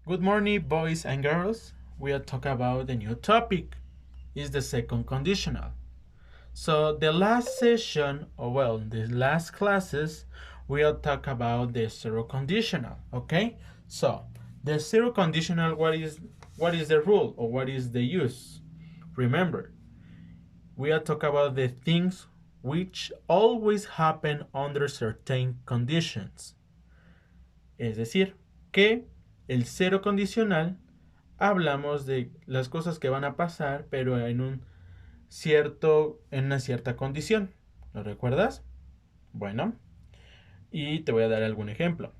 Good morning, boys and girls. We are talking about the new topic. Is the second conditional. So the last session, or well, the last classes, we are talk about the zero conditional. Okay. So the zero conditional, what is the rule or what is the use? Remember, we are talking about the things which always happen under certain conditions. Es decir, que el cero condicional hablamos de las cosas que van a pasar, pero en una cierta condición. ¿Lo recuerdas? Bueno, y te voy a dar algún ejemplo.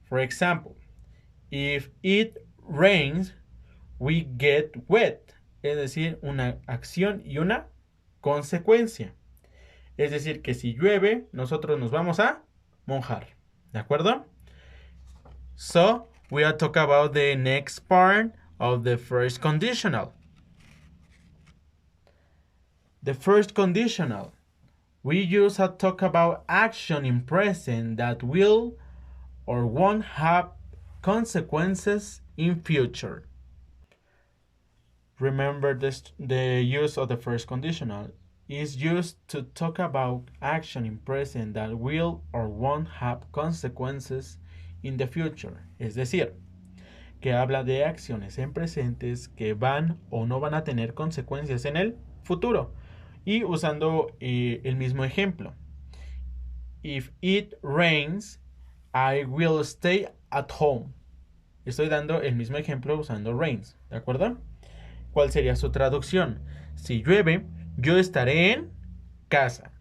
For example, if it rains, we get wet. Es decir, una acción y una consecuencia. Es decir, que si llueve, nosotros nos vamos a mojar. ¿De acuerdo? So, we are talking about the next part of the first conditional. The first conditional. We use to talk about action in present that will or won't have consequences in future. Remember the use of the first conditional is used to talk about action in present that will or won't have consequences in the future. Es decir, que habla de acciones en presentes que van o no van a tener consecuencias en el futuro. Y usando el mismo ejemplo. If it rains, I will stay at home. Estoy dando el mismo ejemplo usando rains, ¿de acuerdo? ¿Cuál sería su traducción? Si llueve, yo estaré en casa.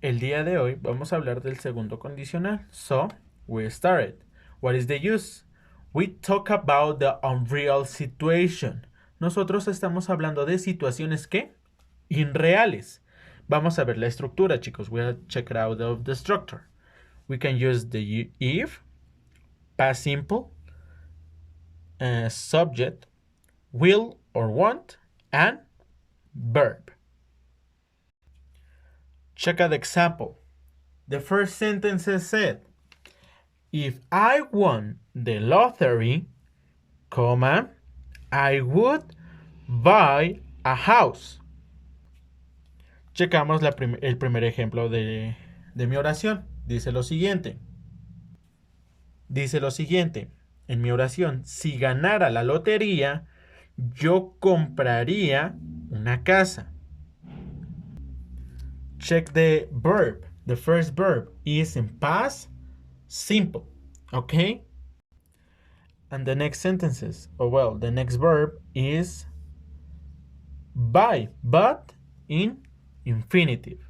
El día de hoy vamos a hablar del segundo condicional. So, we started. What is the use? We talk about the unreal situation. Nosotros estamos hablando de situaciones que irreales. Vamos a ver la estructura, chicos. We'll check it out of the structure. We can use the if, past simple, subject, will or want, and verb. Check out the example. The first sentence said, if I won the lottery, comma, I would buy a house. Checamos el primer ejemplo de mi oración. Dice lo siguiente. En mi oración, si ganara la lotería, yo compraría una casa. Check the verb. The first verb is in past simple. Okay? And the next sentences, the next verb is buy, but in infinitive.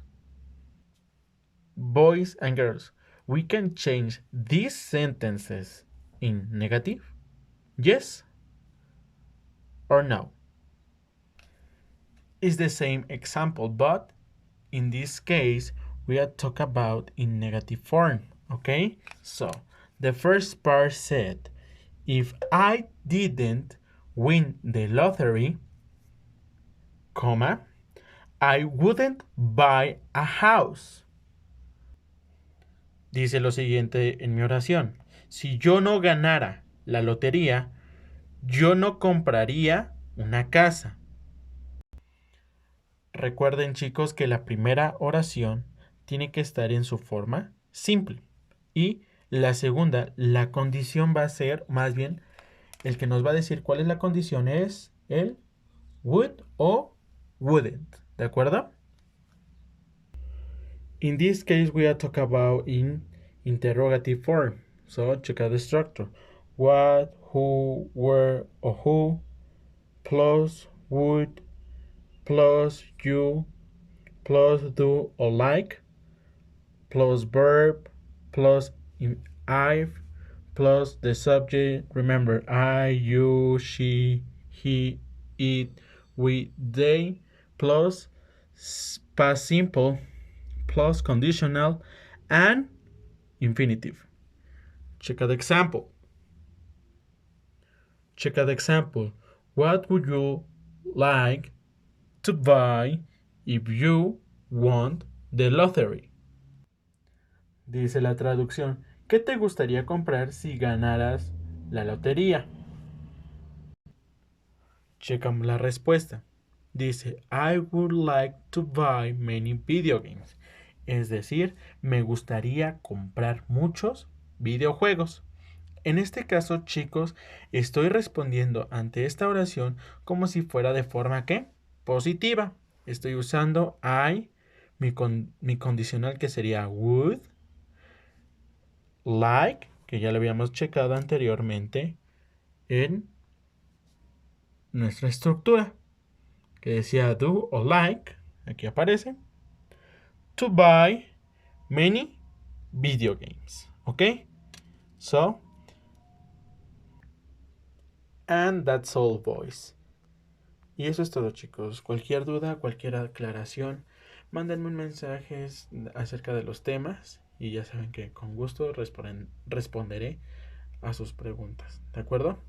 Boys and girls, we can change these sentences in negative? Yes or no? It's the same example, but in this case, we are talking about in negative form. Okay? So, the first part said, if I didn't win the lottery, comma, I wouldn't buy a house. Dice lo siguiente en mi oración. Si yo no ganara la lotería, yo no compraría una casa. Recuerden, chicos, que la primera oración tiene que estar en su forma simple. Y la segunda, la condición va a ser, más bien, el que nos va a decir cuál es la condición es el would o wouldn't. ¿De acuerdo? In this case, we are talking about in interrogative form. So, check out the structure. What, who, where, or who, plus would, plus you, plus do or like, plus verb, plus I, plus the subject. Remember, I, you, she, he, it, we, they, plus past simple, plus conditional, and infinitive. Check out the example. What would you like to buy if you won the lottery? Dice la traducción. ¿Qué te gustaría comprar si ganaras La lotería. Checamos la respuesta. Dice, I would like to buy many video games. Es decir, me gustaría comprar muchos videojuegos. En este caso, chicos, estoy respondiendo ante esta oración como si fuera de forma ¿qué? Positiva. Estoy usando I, mi condicional que sería would, like, que ya lo habíamos checado anteriormente en nuestra estructura, que decía do o like, aquí aparece, to buy many video games. ¿Ok? So, and that's all, boys. Y eso es todo, chicos. Cualquier duda, cualquier aclaración, mándenme un mensaje acerca de los temas y ya saben que con gusto responderé a sus preguntas. ¿De acuerdo?